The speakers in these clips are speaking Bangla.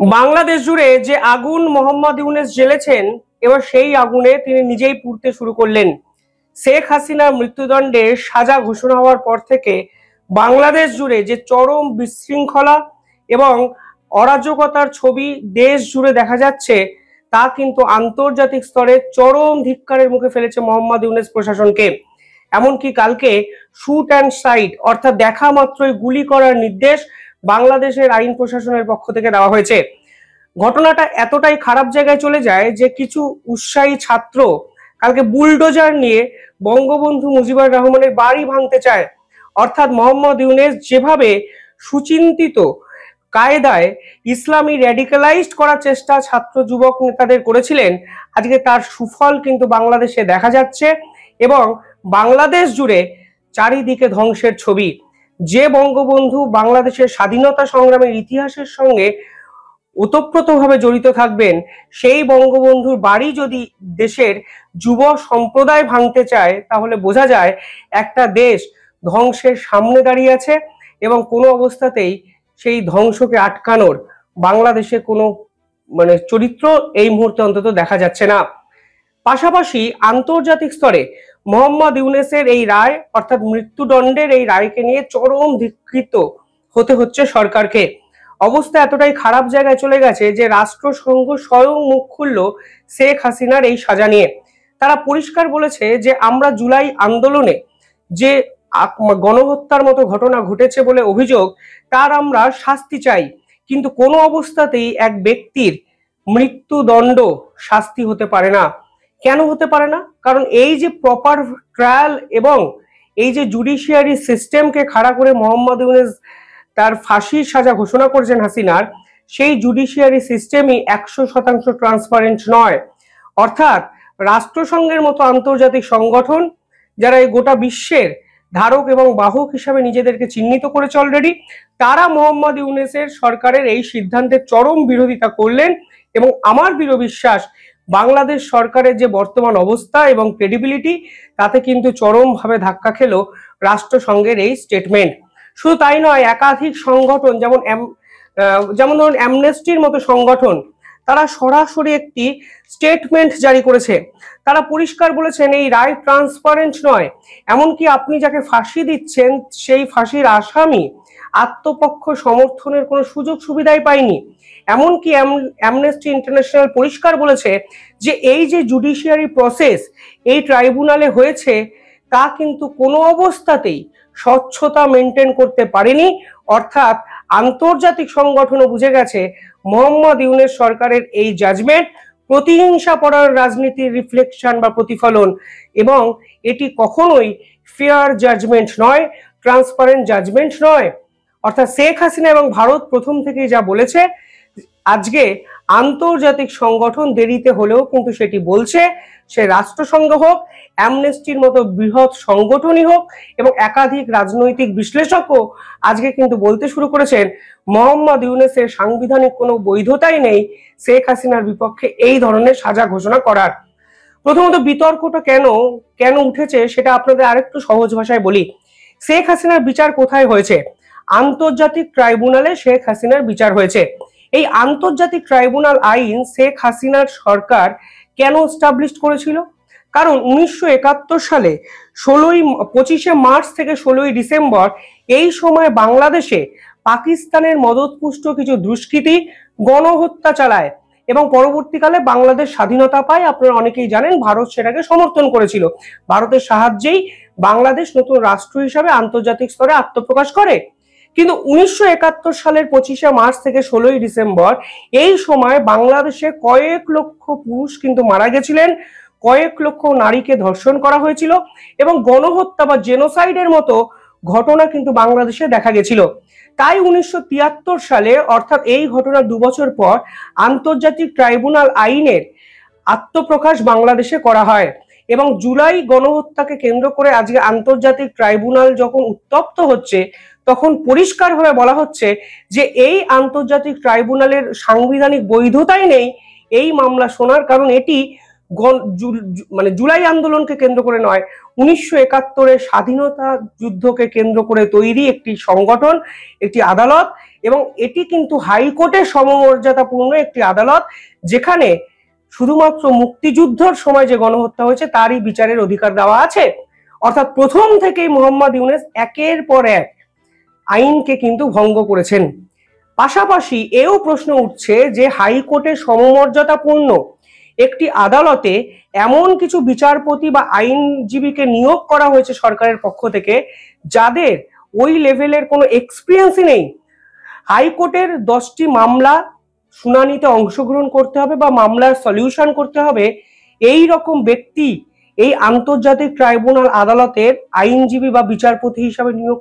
বাংলাদেশ জুড়ে যে আগুন মোহাম্মদ ইউনূস জ্বেলেছেন, এবার সেই আগুনে তিনি নিজেই পুড়তে শুরু করলেন। শেখ হাসিনার মৃত্যুদণ্ডে সাজা ঘোষণা হওয়ার পর থেকে বাংলাদেশ জুড়ে যে চরম বিশৃঙ্খলা এবং অরাজকতার ছবি দেশ জুড়ে দেখা যাচ্ছে, তা কিন্তু আন্তর্জাতিক স্তরে চরম ধিক্কারের মুখে ফেলেছে মোহাম্মদ ইউনূস প্রশাসনকে। এমনকি কালকে শুট অ্যান্ড সাইট অর্থাৎ দেখা মাত্রই গুলি করার নির্দেশ বাংলাদেশের আইন প্রশাসনের পক্ষ থেকে দেওয়া হয়েছে। ঘটনাটা এতটাই খারাপ জায়গায় চলে যায় যে কিছু উৎসাহী ছাত্র কালকে বুলডোজার নিয়ে বঙ্গবন্ধু মুজিবুর রহমানের বাড়ি ভাঙতে চায়। অর্থাৎ মোহাম্মদ ইউনূস যেভাবে সুচিন্তিত কায়দায় ইসলামী র্যাডিক্যালাইজড করার চেষ্টা ছাত্র যুবক নেতাদের করেছিলেন, আজকে তার সুফল কিন্তু বাংলাদেশে দেখা যাচ্ছে এবং বাংলাদেশ জুড়ে চারিদিকে ধ্বংসের ছবি। যে বঙ্গবন্ধু বাংলাদেশের স্বাধীনতা সংগ্রামের ইতিহাসের সঙ্গে ওতপ্রোতভাবে জড়িত থাকবেন, সেই বঙ্গবন্ধুর বাড়ি যদি দেশের যুব সম্প্রদায় ভাঙতে চায়, তাহলে বোঝা যায় একটা দেশ ধ্বংসের সামনে দাঁড়িয়ে আছে এবং কোনো অবস্থাতেই সেই ধ্বংসকে আটকানোর বাংলাদেশে কোনো চরিত্র এই মুহূর্তে অন্তত দেখা যাচ্ছে না। পাশাপাশি আন্তর্জাতিক স্তরে মোহাম্মদ ইউনূসের এই রায় অর্থাৎ মৃত্যুদণ্ডের এই রায়কে নিয়ে চরম ধিক্কৃত হতে হচ্ছে সরকারকে। অবস্থা এতটাই খারাপ জায়গায় চলে গেছে যে রাষ্ট্রসংঘ স্বয়ং মুখ খুলল শেখ হাসিনার এই সাজা নিয়ে। তারা পরিষ্কার বলেছে যে আমরা জুলাই আন্দোলনে যে গণহত্যার মতো ঘটনা ঘটেছে বলে অভিযোগ, তার আমরা শাস্তি চাই, কিন্তু কোনো অবস্থাতেই এক ব্যক্তির মৃত্যুদণ্ড শাস্তি হতে পারে না। কেন হতে পারে না? কারণ এই যে প্রপার ট্রায়াল এবং এই যে জুডিশিয়ারি সিস্টেমকে খাড়া করে মোহাম্মদ ইউনূস তার ফাঁসির সাজা ঘোষণা করেছেন হাসিনার, সেই জুডিশিয়ারি সিস্টেমই 100% ট্রান্সপারেন্ট নয়। অর্থাৎ রাষ্ট্রসংঘের মতো আন্তর্জাতিক সংগঠন, যারা এই গোটা বিশ্বের ধারক এবং বাহক হিসাবে নিজেদেরকে চিহ্নিত করেছে অলরেডি, তারা মোহাম্মদ ইউনূসের সরকারের এই সিদ্ধান্তের চরম বিরোধিতা করলেন এবং আমার দৃঢ় বিশ্বাস বাংলাদেশ সরকারের যে বর্তমান অবস্থা এবং ক্রেডিবিলিটি, তাতে কিন্তু চরমভাবে ধাক্কা খেল রাষ্ট্রসংঘের এই স্টেটমেন্ট। শুধু তাই নয়, একাধিক সংগঠন যেমন ধরুন অ্যামনেস্টির মতো সংগঠন, তারা সরাসরি একটি স্টেটমেন্ট জারি করেছে। তারা পরিষ্কার বলেছেন এই রায় ট্রান্সপারেন্ট নয়। এমনকি আপনি যাকে ফাঁসি দিচ্ছেন, সেই ফাঁসির আসামি আত্মপক্ষ সমর্থনের কোনো সুযোগ সুবিধাই পায়নি। এমনকি অ্যামনেস্টি ইন্টারন্যাশনাল পরিষ্কার বলেছে যে এই যে জুডিশিয়ারি প্রসেস এই ট্রাইব্যুনালে হয়েছে, তা কিন্তু কোনো অবস্থাতেই স্বচ্ছতা মেনটেন করতে পারেনি। অর্থাৎ আন্তর্জাতিক সংগঠনও বুঝে গেছে মোহাম্মদ ইউনূস সরকারের এই জাজমেন্ট প্রতিহিংসা পরার রাজনীতির রিফ্লেকশন বা প্রতিফলন, এবং এটি কখনোই ফেয়ার জাজমেন্ট নয়, ট্রান্সপারেন্ট জাজমেন্ট নয়। অর্থাৎ শেখ হাসিনা এবং ভারত প্রথম থেকেই যা বলেছে, আজকে আন্তর্জাতিক সংগঠন দেরিতে হলেও কিন্তু সেটি বলছে, সে রাষ্ট্রসংঘ হোক, অ্যামনেস্টির মতো বৃহৎ সংগঠনই হোক এবং একাধিক রাজনৈতিক বিশ্লেষকও আজকে কিন্তু বলতে শুরু করেছেন মোহাম্মদ ইউনূসের সাংবিধানিক কোনো বৈধতাই নেই শেখ হাসিনার বিপক্ষে এই ধরনের সাজা ঘোষণা করার। প্রথমত বিতর্কটা কেন উঠেছে সেটা আপনাদের আরেকটু সহজ ভাষায় বলি। শেখ হাসিনার বিচার কোথায় হয়েছে? আন্তর্জাতিক ট্রাইব্যুনালে শেখ হাসিনার বিচার হয়েছে। এই আন্তর্জাতিক ট্রাইব্যুনাল আইন শেখ হাসিনার সরকার কেন এস্টাবলিশ করেছিল? কারণ 1971 সালে 25শে মার্চ থেকে 16ই ডিসেম্বর এই সময় বাংলাদেশে পাকিস্তানের মদতপুষ্ট কিছু দুষ্কৃতী গণহত্যা চালায় এবং পরবর্তীকালে বাংলাদেশ স্বাধীনতা পায়। আপনারা অনেকেই জানেন ভারত সেটাকে সমর্থন করেছিল। ভারতের সাহায্যেই বাংলাদেশ নতুন রাষ্ট্র হিসাবে আন্তর্জাতিক স্তরে আত্মপ্রকাশ করে। কিন্তু 1971 সালের 25শে মার্চ থেকে 16ই ডিসেম্বর এই সময় বাংলাদেশে কয়েক লক্ষ পুরুষ কিন্তু মারা গেছিলেন, কয়েক লক্ষ নারীকে ধর্ষণ করা হয়েছিল এবং গণহত্যা বা জেনোসাইডের মতো ঘটনা কিন্তু বাংলাদেশে দেখা গেছিল। তাই 1973 সালে অর্থাৎ এই ঘটনার 2 বছর পর আন্তর্জাতিক ট্রাইব্যুনাল আইনের আত্মপ্রকাশ বাংলাদেশে করা হয় এবং জুলাই গণহত্যাকে কেন্দ্র করে আজকে আন্তর্জাতিক ট্রাইব্যুনাল যখন উত্তপ্ত হচ্ছে, তখন পরিষ্কারভাবে বলা হচ্ছে যে এই আন্তর্জাতিক ট্রাইব্যুনালের সাংবিধানিক বৈধতাই নেই এই মামলা শোনার। কারণ এটি জুলাই আন্দোলনকে কেন্দ্র করে নয়, 1971-এর স্বাধীনতা যুদ্ধকে কেন্দ্র করে তৈরি একটি সংগঠন, একটি আদালত, এবং এটি কিন্তু হাইকোর্টের সমমর্যাদাপূর্ণ একটি আদালত, যেখানে শুধুমাত্র মুক্তিযুদ্ধের সময় যে গণহত্যা হয়েছে তারই বিচারের অধিকার দেওয়া আছে। অর্থাৎ প্রথম থেকেই মোহাম্মদ ইউনূস একের পর এক আইনকে কিন্তু ভঙ্গ করেছেন। পাশাপাশি এও প্রশ্ন উঠছে যে হাইকোর্টের সমমর্যাদাপূর্ণ একটি আদালতে এমন কিছু বিচারপতি বা আইনজীবীকে নিয়োগ করা হয়েছে সরকারের পক্ষ থেকে যাদের ওই লেভেলের কোনো এক্সপিরিয়েন্সই নেই। হাইকোর্টের 10টি মামলা শুনানিতে অংশগ্রহণ করতে হবে বা মামলার সলিউশন করতে হবে, এই রকম ব্যক্তি এই আন্তর্জাতিক ট্রাইব্যুনাল আদালতের আইনজীবী বা বিচারপতি হিসাবে নিয়োগ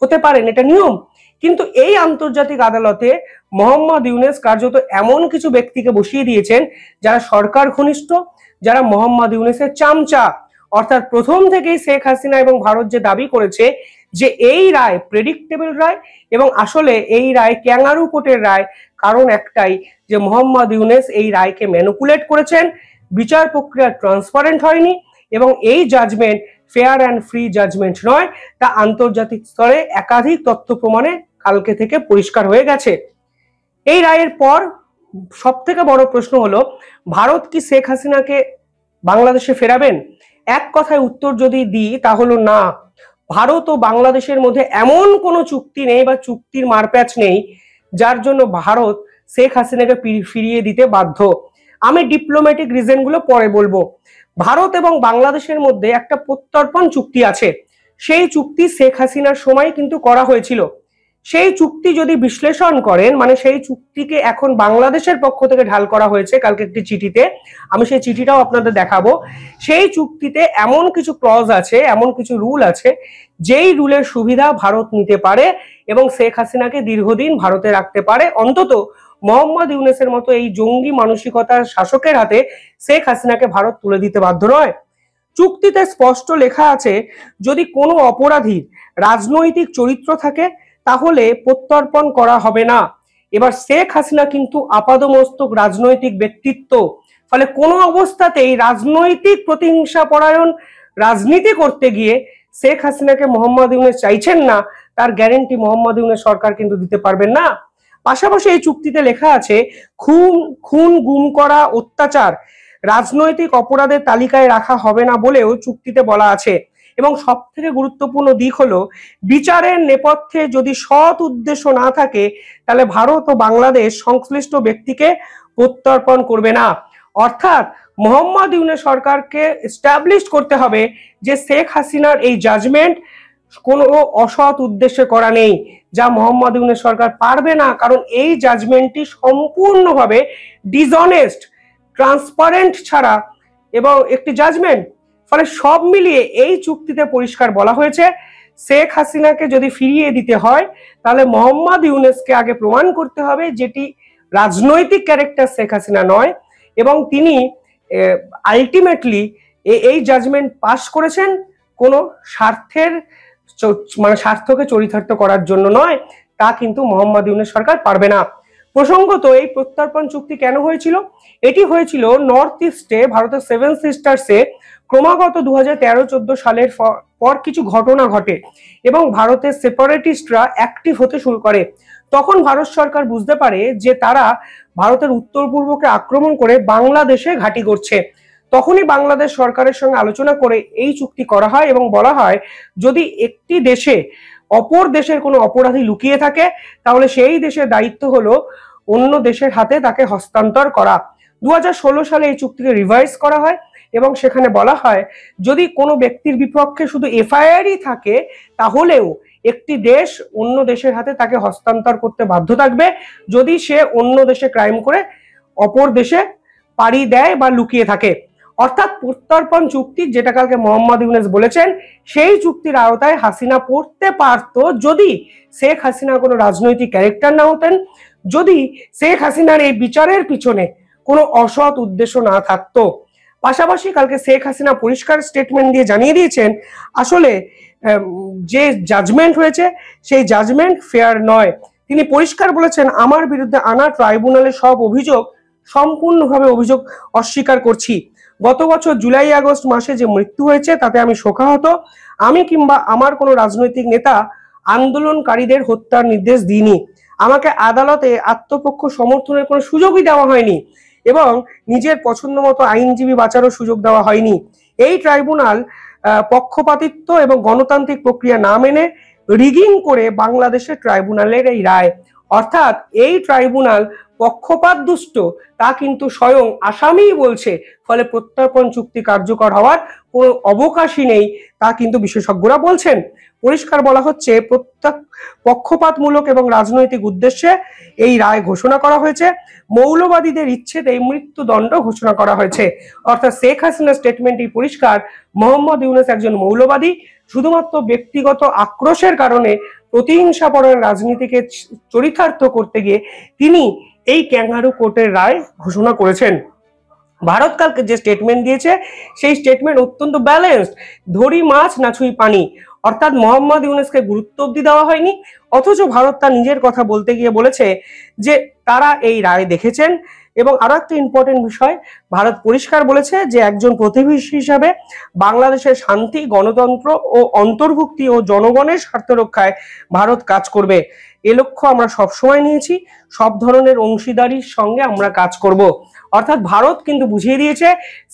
হতে পারেন, এটা নিয়ম। কিন্তু এই আন্তর্জাতিক আদালতে মোহাম্মদ ইউনূস কার্যত এমন কিছু ব্যক্তিকে বসিয়ে দিয়েছেন যারা সরকার ঘনিষ্ঠ, যারা মোহাম্মদ ইউনূসের চামচা। অর্থাৎ প্রথম থেকেই শেখ হাসিনা এবং ভারত যে দাবি করেছে যে এই রায় প্রেডিক্টেবল রায়, এবং আসলে এই রায় ক্যাঙ্গারু কোর্টের রায়, কারণ একটাই যে মোহাম্মদ ইউনূস এই রায়কে ম্যানিপুলেট করেছেন, বিচার প্রক্রিয়া ট্রান্সপারেন্ট হয়নি এবং এই judgment fair and free judgment নয়, তা আন্তর্জাতিক স্তরে একাধিক তথ্য প্রমাণে কালকে থেকে পরিষ্কার হয়ে গেছে। এই রায়ের পর সব থেকে বড় প্রশ্ন হলো, ভারত কি শেখ হাসিনাকে বাংলাদেশে ফেরাবেন? এক কথায় উত্তর যদি দিই তা হলো না। ভারত ও বাংলাদেশের মধ্যে এমন কোনো চুক্তি নেই বা চুক্তির মারপ্যাচ নেই যার জন্য ভারত শেখ হাসিনাকে ফিরিয়ে দিতে বাধ্য। আমি ডিপ্লোম্যাটিক রিজন গুলো পরে বলবো। ভারত এবং বাংলাদেশের মধ্যে একটা প্রত্যর্পণ চুক্তি আছে, সেই চুক্তি শেখ হাসিনার সময় কিন্তু করা হয়েছিল। সেই চুক্তি যদি বিশ্লেষণ করেন, মানে সেই চুক্তিকে এখন বাংলাদেশের পক্ষ থেকে ঢাল করা হয়েছে কালকে একটি চিঠিতে, আমি সেই চিঠিটাও আপনাদের দেখাবো। সেই চুক্তিতে এমন কিছু ক্লজ আছে, এমন কিছু রুল আছে, যেই রুলের সুবিধা ভারত নিতে পারে এবং শেখ হাসিনাকে দীর্ঘদিন ভারতে রাখতে পারে। অন্তত মোহাম্মদ ইউনূসের মতো এই জঙ্গি মানসিকতার শাসকের হাতে শেখ হাসিনাকে ভারত তুলে দিতে বাধ্য নয়। চুক্তিতে স্পষ্ট লেখা আছে, যদি কোনো অপরাধীর রাজনৈতিক চরিত্র থাকে তাহলে প্রত্যর্পণ করা হবে না। এবার শেখ হাসিনা কিন্তু আপাদমস্তক রাজনৈতিক ব্যক্তিত্ব, ফলে কোনো অবস্থাতেই রাজনৈতিক প্রতিহিংসা পরায়ণ রাজনীতি করতে গিয়ে শেখ হাসিনাকে মোহাম্মদ ইউনূস চাইছেন না, তার গ্যারেন্টি মোহাম্মদ ইউনূস সরকার কিন্তু দিতে পারবেন না। পাশাপাশি এই চুক্তিতে লেখা আছে, খুন গুম করা, অত্যাচার রাজনৈতিক অপরাধের তালিকায় রাখা হবে না বলেও চুক্তিতে বলা আছে। এবং সব থেকে গুরুত্বপূর্ণ দিক হলো, বিচারের নেপথ্যে যদি সৎ উদ্দেশ্য না থাকে তাহলে ভারত ও বাংলাদেশ সংশ্লিষ্ট ব্যক্তিকে প্রত্যর্পণ করবে না। অর্থাৎ মোহাম্মদ ইউনূস সরকারকে এস্টাবলিশ করতে হবে যে শেখ হাসিনার এই জাজমেন্ট কোনো অসৎ উদ্দেশ্যে করা নেই, যা মোহাম্মদ ইউনূস সরকার পারবে না, কারণ এই জাজমেন্টটি সম্পূর্ণভাবে ডিসঅনেস্ট, ট্রান্সপারেন্ট ছাড়া এবং একটি জাজমেন্ট। ফলে সব মিলিয়ে এই চুক্তিতে পরিষ্কার বলা হয়েছে, শেখ হাসিনাকে যদি ফিরিয়ে দিতে হয় তাহলে মোহাম্মদ ইউনূসকে আগে প্রমাণ করতে হবে যেটি রাজনৈতিক ক্যারেক্টার শেখ হাসিনা নয়, এবং তিনি আলটিমেটলি এই জাজমেন্ট পাস করেছেন কোনো স্বার্থকে চরিতার্থ করার জন্য নয়, তা কিন্তু মোহাম্মদ ইউনূস সরকার পারবে না। প্রসঙ্গত, এই প্রত্যর্পণ চুক্তি কেন হয়েছিল? এটি হয়েছিল নর্থ ইস্টে ভারতের 7 সিস্টার্সে ক্রমাগত 2013-14 সালের পর কিছু ঘটনা ঘটে এবং ভারতের সেপারেটিস্টরা অ্যাক্টিভ হতে শুরু করে। তখন ভারত সরকার বুঝতে পারে যে তারা ভারতের উত্তর পূর্বকে আক্রমণ করে বাংলাদেশে ঘাঁটি করছে। তখনই বাংলাদেশ সরকারের সঙ্গে আলোচনা করে এই চুক্তি করা হয় এবং বলা হয়, যদি একটি দেশে অপর দেশের কোনো অপরাধী লুকিয়ে থাকে তাহলে সেই দেশের দায়িত্ব হলো অন্য দেশের হাতে তাকে হস্তান্তর করা। 2016 সালে এই চুক্তিকে রিভাইজ করা হয় এবং সেখানে বলা হয়, যদি কোনো ব্যক্তির বিপক্ষে শুধু এফআইআরই থাকে তাহলেও একটি দেশ অন্য দেশের হাতে তাকে হস্তান্তর করতে বাধ্য থাকবে যদি সে অন্য দেশে ক্রাইম করে অপর দেশে পাড়ি দেয় বা লুকিয়ে থাকে। অর্থাৎ প্রত্যর্পণ চুক্তি, যেটা কালকে মোহাম্মদ ইউনূস বলেছেন, সেই চুক্তির আওতায় হাসিনা পড়তে পারত যদি শেখ হাসিনা কোনো রাজনৈতিক ক্যারেক্টার না হতেন, যদি শেখ হাসিনার এই বিচারের পিছনে কোনো অসৎ উদ্দেশ্য না থাকতো। পাশাপাশি কালকে শেখ হাসিনা পরিষ্কার স্টেটমেন্ট দিয়ে জানিয়ে দিয়েছেন, আসলে যে জাজমেন্ট হয়েছে সেই জাজমেন্ট ফেয়ার নয়। তিনি পরিষ্কার বলেছেন, আমার বিরুদ্ধে আনা ট্রাইব্যুনালের সব অভিযোগ সম্পূর্ণভাবে অভিযোগ অস্বীকার করছি। গত বছর জুলাই আগস্ট মাসে যে মৃত্যু হয়েছে তাতে আমি শোকাহত। আমি কিংবা আমার কোনো রাজনৈতিক নেতা আন্দোলনকারীদের হত্যার নির্দেশ দিইনি, আমাকে আদালতে আত্মপক্ষ সমর্থনের কোনো সুযোগই দেওয়া হয়নি এবং নিজের পছন্দ মতো আইনজীবী বাঁচারও সুযোগ দেওয়া হয়নি। এই ট্রাইব্যুনাল পক্ষপাতিত্ব এবং গণতান্ত্রিক প্রক্রিয়া না মেনে রিগিং করে বাংলাদেশের ট্রাইব্যুনালের এই রায়, অর্থাৎ এই ট্রাইব্যুনাল পক্ষপাত দুষ্ট তা কিন্তু স্বয়ং আসামিই বলছে, ফলে প্রত্যর্পণ চুক্তি কার্যকর হওয়ার কোনো অবকাশই নেই তা কিন্তু বিশেষজ্ঞরা বলছেন। পরিষ্কার বলা হচ্ছে প্রত্যেক পক্ষপাতমূলক এবং রাজনৈতিক উদ্দেশ্যে এই রায় ঘোষণা করা হয়েছে। মৌলবাদীদের ইচ্ছেতেই মৃত্যুদণ্ড ঘোষণা করা হয়েছে। অর্থাৎ শেখ হাসিনার স্টেটমেন্টই পরিষ্কার, মোহাম্মদ ইউনূস একজন মৌলবাদী, শুধুমাত্র ব্যক্তিগত আক্রোশের কারণে প্রতিহিংসাপরায়ণ রাজনীতিকে চরিতার্থ করতে গিয়ে তিনি এই ক্যাঙ্গারু কোর্টের রায় ঘোষণা করেছেন। ভারত কালকে যে স্টেটমেন্ট দিয়েছে সেই স্টেটমেন্ট অত্যন্ত ব্যালেন্সড, ধরি মাছ না ছুঁই পানি, অর্থাৎ মোহাম্মদ ইউনূসকে গুরুত্ব অব্দি দেওয়া হয়নি, অথচ ভারত তার নিজের কথা বলতে গিয়ে বলেছে যে তারা এই রায় দেখেছেন। এবং আরো একটা ইম্পর্টেন্ট বিষয়, ভারত পরিষ্কার বলেছে যে একজন প্রতিবেশী হিসাবে বাংলাদেশের শান্তি, গণতন্ত্র ও অন্তর্ভুক্তি ও জনগণের স্বার্থ রক্ষায় ভারত কাজ করবে। এ লক্ষ্য আমরা সবসময় নিয়েছি, সব ধরনের অংশীদারির সঙ্গে আমরা কাজ করব। অর্থাৎ ভারত কিন্তু বুঝিয়ে দিয়েছে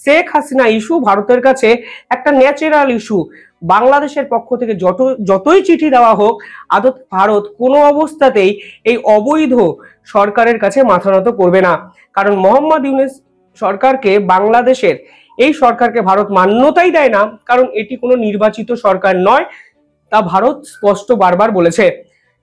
শেখ হাসিনা ইস্যু ভারতের কাছে একটা ন্যাচারাল ইস্যু। বাংলাদেশের পক্ষ থেকে যতই চিঠি দেওয়া হোক, আদত ভারত কোনো অবস্থাতেই এই অবৈধ সরকারের কাছে মাথা নত করবে না। কারণ মোহাম্মদ ইউনূস সরকারকে, বাংলাদেশের এই সরকারকে ভারত মান্যতাই দেয় না, কারণ এটি কোনো নির্বাচিত সরকার নয়, তা ভারত স্পষ্ট বারবার বলেছে।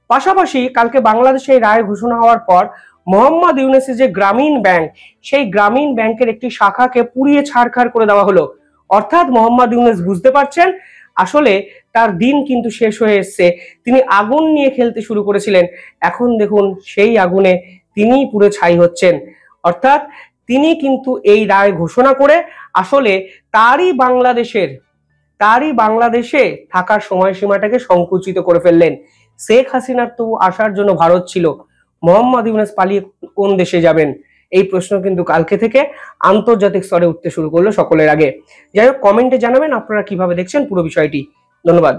পাশাপাশি কালকে বাংলাদেশে রায় ঘোষণা হওয়ার পর মোহাম্মদ ইউনূসের যে গ্রামীণ ব্যাংক, সেই গ্রামীণ ব্যাংকের একটি শাখাকে পুড়িয়ে ছারখার করে দেওয়া হলো। অর্থাৎ মোহাম্মদ ইউনূস বুঝতে পারছেন আসলে তার দিন কিন্তু শেষ হয়ে এসছে। তিনি আগুন নিয়ে খেলতে শুরু করেছিলেন, এখন দেখুন সেই আগুনে তিনিই পুরো ছাই হচ্ছেন। অর্থাৎ তিনি কিন্তু এই রায় ঘোষণা করে আসলে তারই বাংলাদেশে থাকার সময়সীমাটাকে সংকুচিত করে ফেললেন। শেখ হাসিনার তো আসার জন্য ভারত ছিল, মোহাম্মদ ইউনূস পালিয়ে কোন দেশে যাবেন, এই প্রশ্ন কিন্তু কালকে থেকে আন্তর্জাতিক স্তরে উঠতে শুরু করলো সকলের আগে। যাই হোক, কমেন্টে জানাবেন আপনারা কিভাবে দেখছেন পুরো বিষয়টি। ধন্যবাদ।